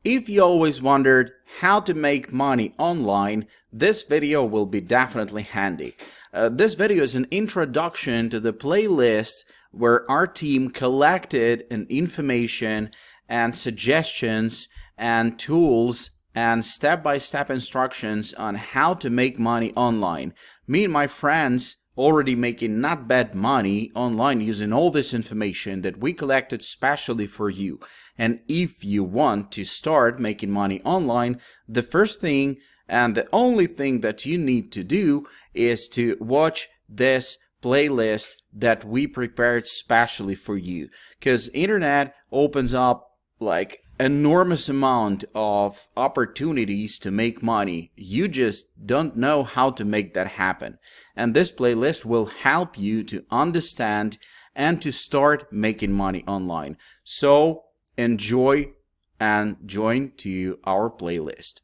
If you always wondered how to make money online, this video will be definitely handy. This video is an introduction to the playlist where our team collected information and suggestions and tools and step-by-step instructions on how to make money online. Me and my friends already making not bad money online using all this information that we collected specially for you. And if you want to start making money online, the first thing and the only thing that you need to do is to watch this playlist that we prepared specially for you, because internet opens up like enormous amount of opportunities to make money. You just don't know how to make that happen, and this playlist will help you to understand and to start making money online. So enjoy and join to our playlist.